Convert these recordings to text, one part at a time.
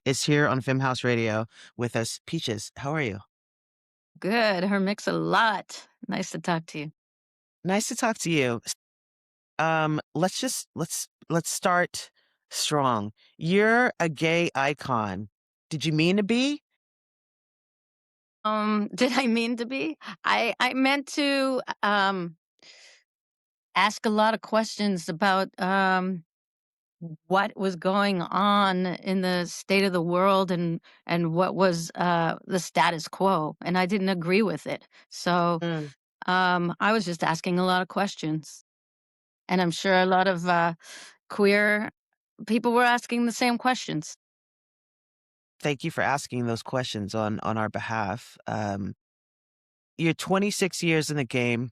is here on Femme House Radio with us. Peaches, how are you? Good. Her mix a lot. Nice to talk to you. Nice to talk to you. Let's start strong. You're a gay icon. Did you mean to be? Did I mean to be? I meant to ask a lot of questions about what was going on in the state of the world and what was the status quo, and I didn't agree with it. So Mm, I was just asking a lot of questions, and I'm sure a lot of queer people were asking the same questions. Thank you for asking those questions on our behalf. You're 26 years in the game.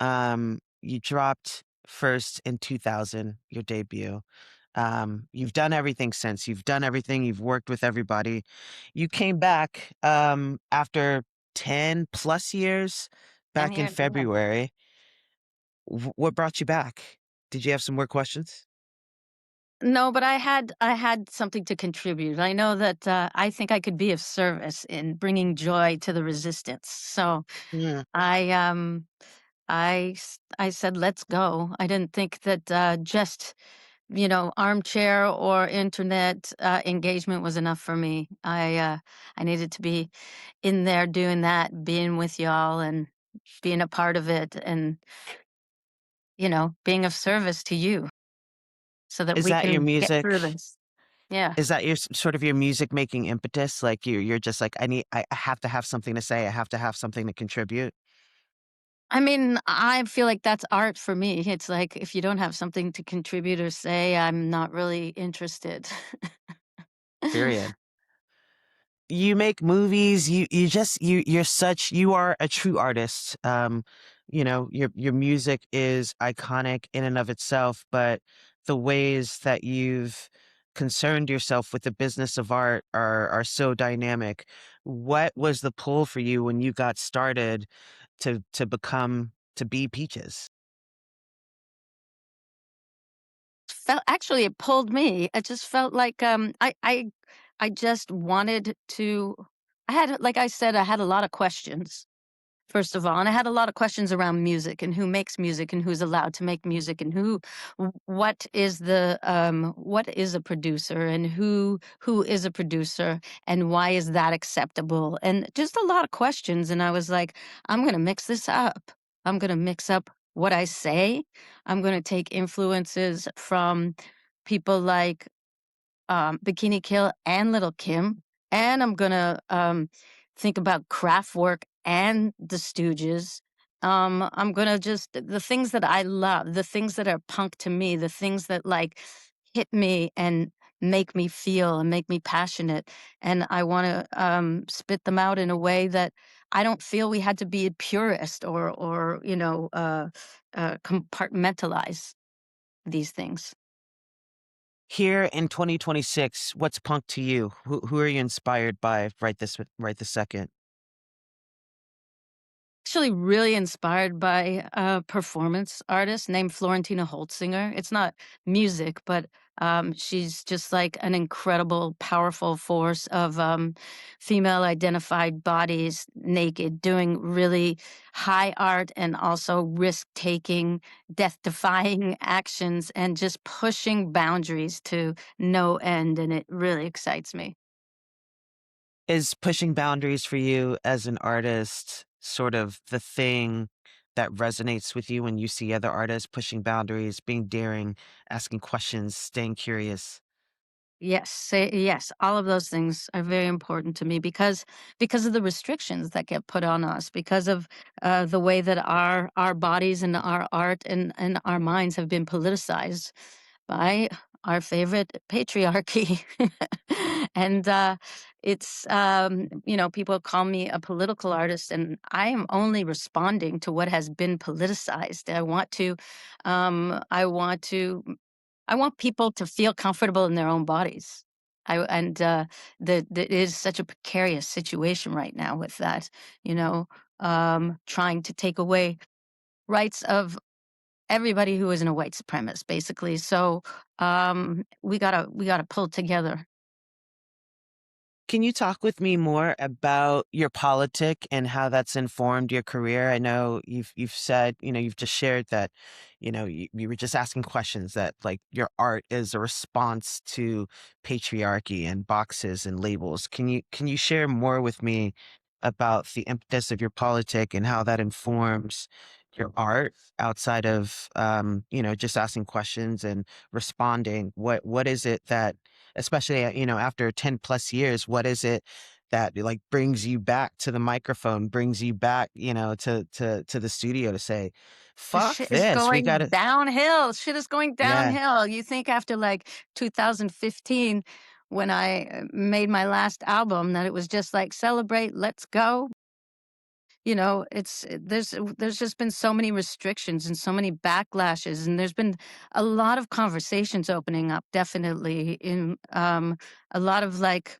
You dropped first in 2000, your debut. You've done everything since. You've done everything. You've worked with everybody. You came back after 10 plus years And back in here, yeah. February. What brought you back? Did you have some more questions? No, but I had something to contribute. I know that, I think I could be of service in bringing joy to the resistance. So Mm. I, I said, "Let's go." I didn't think that, just, armchair or internet, engagement was enough for me. I needed to be in there doing that, being with y'all and being a part of it and, being of service to you so that Is we that your can get through music? this. Yeah. Is that your sort of your music making impetus? Like you're just like I have to have something to say. I have to have something to contribute. I mean, I feel like that's art for me. It's like if you don't have something to contribute or say, I'm not really interested. Period. You make movies, you are a true artist. Your music is iconic in and of itself, but the ways that you've concerned yourself with the business of art are so dynamic. What was the pull for you when you got started to be Peaches? Felt actually it pulled me. It just felt like I just wanted to I had like I said, I had a lot of questions. First of all, and I had a lot of questions around music and who makes music and who's allowed to make music and what is a producer and who is a producer and why is that acceptable? And just a lot of questions. And I was like, I'm gonna mix this up. I'm gonna mix up what I say. I'm gonna take influences from people like Bikini Kill and Little Kim, and I'm gonna think about Kraftwerk and the Stooges. I'm gonna just the things that I love, the things that are punk to me, the things that like hit me and make me feel and make me passionate. And I want to spit them out in a way that I don't feel we had to be a purist or compartmentalize these things. Here in 2026, what's punk to you? Who are you inspired by right this second? Actually really inspired by a performance artist named Florentina Holtzinger. It's not music, but she's just like an incredible, powerful force of female identified bodies naked, doing really high art and also risk taking, death defying actions and just pushing boundaries to no end. And it really excites me. Is pushing boundaries for you as an artist sort of the thing that resonates with you when you see other artists pushing boundaries, being daring, asking questions, staying curious? Yes, say yes, all of those things are very important to me because of the restrictions that get put on us, because of the way that our bodies and our art and our minds have been politicized by our favorite patriarchy. And it's people call me a political artist, and I am only responding to what has been politicized. I want to I want people to feel comfortable in their own bodies. That is such a precarious situation right now with that, you know, trying to take away rights of everybody who isn't a white supremacist, basically. So we gotta pull together. Can you talk with me more about your politic and how that's informed your career? I know you've said, you've just shared that, you were just asking questions that like your art is a response to patriarchy and boxes and labels. Can you share more with me about the impetus of your politic and how that informs your art outside of just asking questions and responding? What is it that, especially after 10 plus years, what is it that like brings you back to the microphone, brings you back to the studio to say, The fuck shit is this, we going gotta. downhill. Shit is going Yeah. downhill. You think after like 2015 when I made my last album that it was just like celebrate, let's go. You know, there's just been so many restrictions and so many backlashes, and there's been a lot of conversations opening up, definitely in a lot of like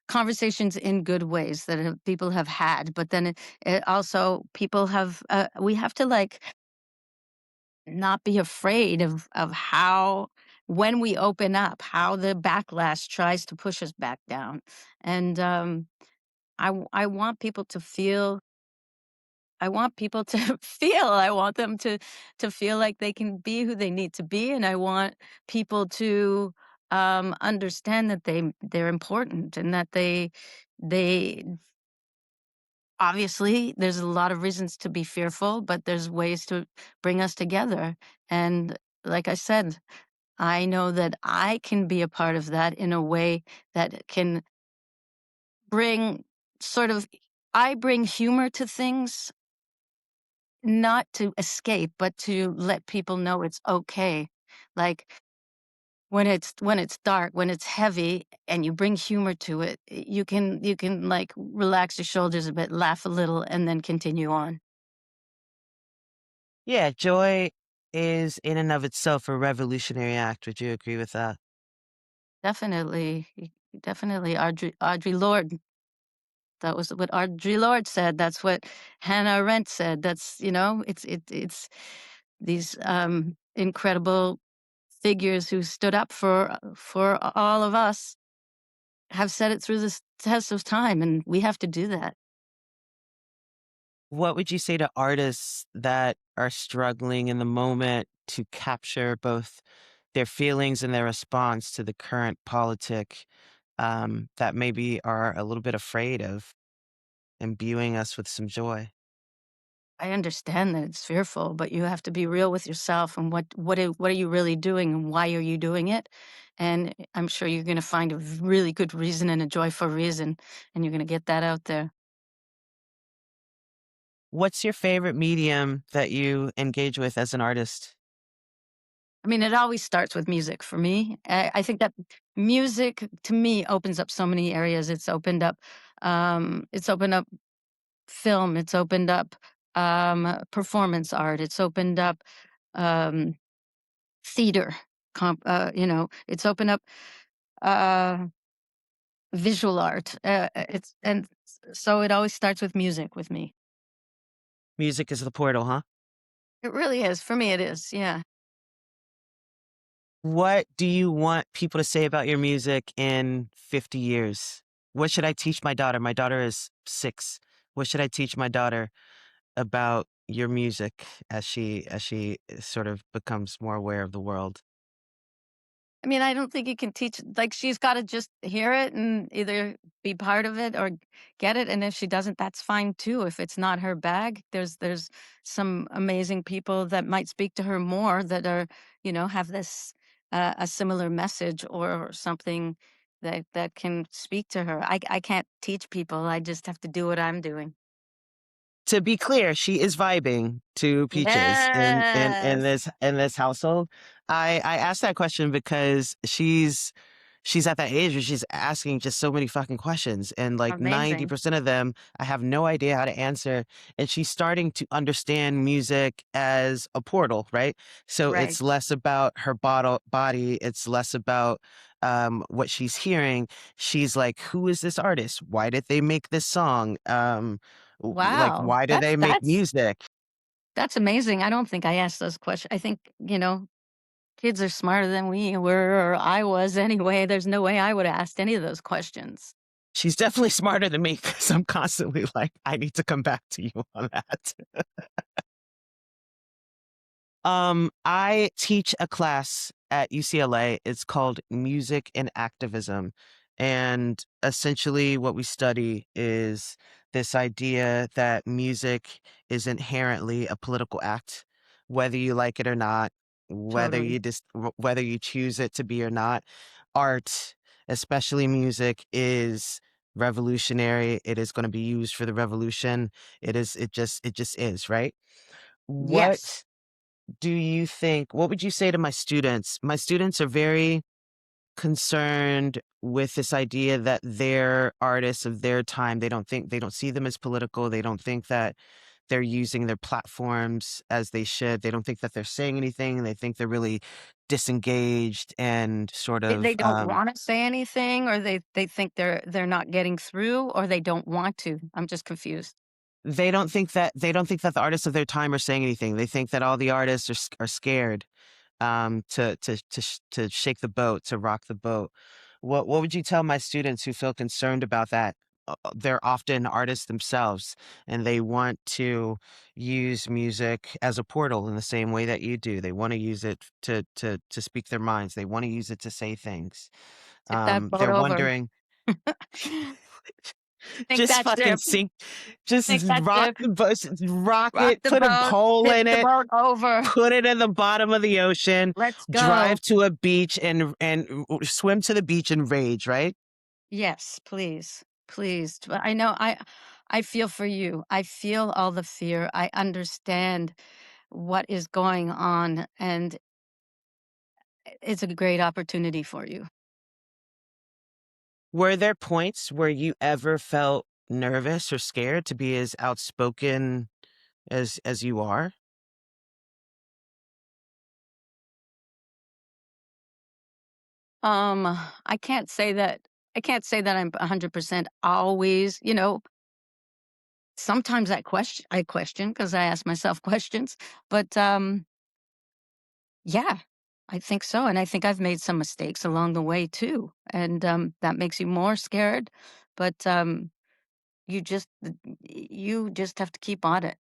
conversations in good ways that people have had, but then it also people have we have to like not be afraid of how when we open up, how the backlash tries to push us back down. And I want people to feel. I want people to feel. I want them to feel like they can be who they need to be, and I want people to understand that they're important and that they obviously there's a lot of reasons to be fearful, but there's ways to bring us together. And like I said, I know that I can be a part of that in a way that can bring sort of I bring humor to things, not to escape, but to let people know it's okay. Like when it's dark, when it's heavy and you bring humor to it, you can like relax your shoulders a bit, laugh a little and then continue on. Yeah, joy is in and of itself a revolutionary act. Would you agree with that? Definitely. Definitely Audre Lorde. That was what Audre Lorde said. That's what Hannah Arendt said. That's, it's these incredible figures who stood up for all of us have said it through this test of time, and we have to do that. What would you say to artists that are struggling in the moment to capture both their feelings and their response to the current politic, that maybe are a little bit afraid of imbuing us with some joy? I understand that it's fearful, but you have to be real with yourself and what are you really doing and why are you doing it? And I'm sure you're going to find a really good reason and a joyful reason, and you're going to get that out there. What's your favorite medium that you engage with as an artist? I mean, it always starts with music for me. I think that music to me opens up so many areas. It's opened up film. It's opened up performance art. It's opened up um, theater. It's opened up uh, visual art. So it always starts with music with me. Music is the portal, huh? It really is for me. It is. Yeah. What do you want people to say about your music in 50 years? What should I teach my daughter? My daughter is 6. What should I teach my daughter about your music as she sort of becomes more aware of the world? I mean, I don't think you can teach like, she's gotta just hear it and either be part of it or get it, and if she doesn't, that's fine too. If it's not her bag, there's some amazing people that might speak to her more that are, have this, a similar message or something that can speak to her. I can't teach people, I just have to do what I'm doing. To be clear, she is vibing to Peaches in Yes. this household. I asked that question because she's at that age where she's asking just so many fucking questions, and like Amazing. 90% of them I have no idea how to answer, and she's starting to understand music as a portal, right? So Right. it's less about her body, it's less about what she's hearing. She's like, who is this artist? Why did they make this song? Like, Wow. why do That's they make that's music? that's amazing. I don't think I asked those questions. I think, kids are smarter than we were, or I was anyway. There's no way I would have asked any of those questions. She's definitely smarter than me because I'm constantly like, I need to come back to you on that. I teach a class at UCLA. It's called Music and Activism. And essentially, what we study is this idea that music is inherently a political act, whether you like it or not, Totally. whether you choose it to be or not. Art, especially music, is revolutionary. It is going to be used for the revolution. It just is, right? Yes. What do you think what would you say to my students? My students are very concerned with this idea that they're artists of their time. They don't see them as political. They don't think that they're using their platforms as they should. They don't think that they're saying anything. They think they're really disengaged and sort They of don't wanna say anything, or they think they're not getting through, or they don't want to? I'm just confused. they don't think that the artists of their time are saying anything. They think that all the artists are scared to shake the boat, to rock the boat. What would you tell my students who feel concerned about that? They're often artists themselves, and they want to use music as a portal in the same way that you do. They want to use it to speak their minds. They want to use it to say things. Tip that boat They're over. wondering, Sink just that fucking ship. sink, just Sink that rock ship. the boat, rock Rock it, the put a boat. pole Tip in the it, boat over. put it in the bottom of the ocean, Let's go. drive to a beach and swim to the beach and rage, right? Yes, please. Please. But I know I feel for you. I feel all the fear. I understand what is going on, and it's a great opportunity for you. Were there points where you ever felt nervous or scared to be as outspoken as you are? I can't say that I'm 100% always, sometimes I question because I ask myself questions, but yeah, I think so, and I think I've made some mistakes along the way too, and that makes you more scared, but you just you just have to keep on it.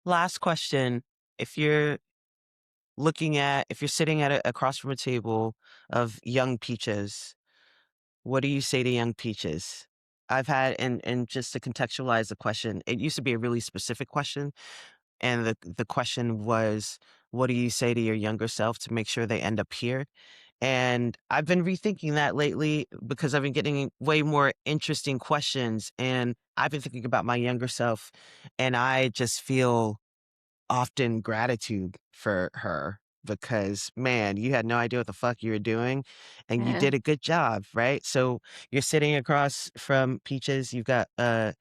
Last question. If you're if you're sitting at across from a table of young peaches, what do you say to young peaches? I've had and just to contextualize the question, it used to be a really specific question. And the question was, what do you say to your younger self to make sure they end up here? And I've been rethinking that lately because I've been getting way more interesting questions. And I've been thinking about my younger self, and I just feel often gratitude for her because, man, you had no idea what the fuck you were doing and you Yeah. did a good job, right? So you're sitting across from Peaches, you've got a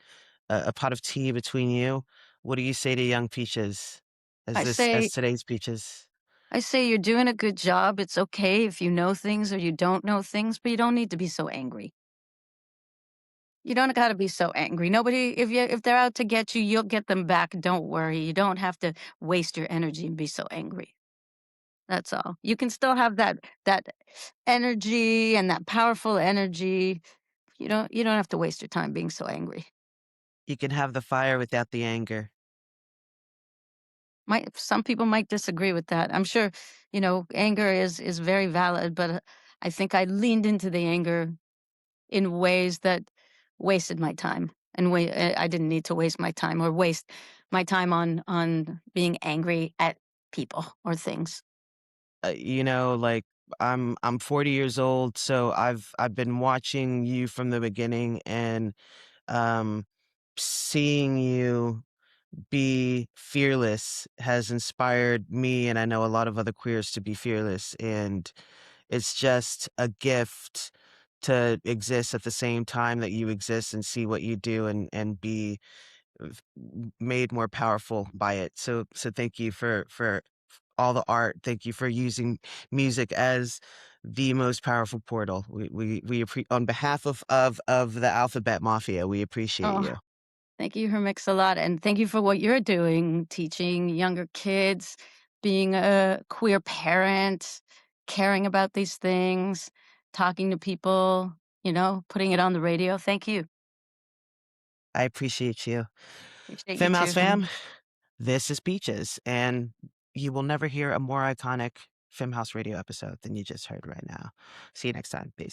pot of tea between you. What do you say to young Peaches I as say today's Peaches? I say you're doing a good job. It's okay if you know things or you don't know things, but you don't need to be so angry. You don't gotta be so angry. Nobody if they're out to get you, you'll get them back, don't worry. You don't have to waste your energy and be so angry. That's all. You can still have that energy and that powerful energy. You don't have to waste your time being so angry. You can have the fire without the anger. Might some people might disagree with that. I'm sure, anger is very valid, but I think I leaned into the anger in ways that wasted my time, and I didn't need to waste my time or waste my time on being angry at people or things. Like I'm 40 years old, so I've been watching you from the beginning and um seeing you be fearless has inspired me, and I know a lot of other queers to be fearless, and it's just a gift to exist at the same time that you exist and see what you do and be made more powerful by it. So thank you for all the art. Thank you for using music as the most powerful portal. On behalf of the Alphabet Mafia, we appreciate Oh, you. thank you, Hermix, a lot, and thank you for what you're doing, teaching younger kids, being a queer parent, caring about these things. talking to people, putting it on the radio. Thank you. I appreciate you. Appreciate you Femme House too. fam, this is Peaches, and you will never hear a more iconic Femme House radio episode than you just heard right now. See you next time. Peace.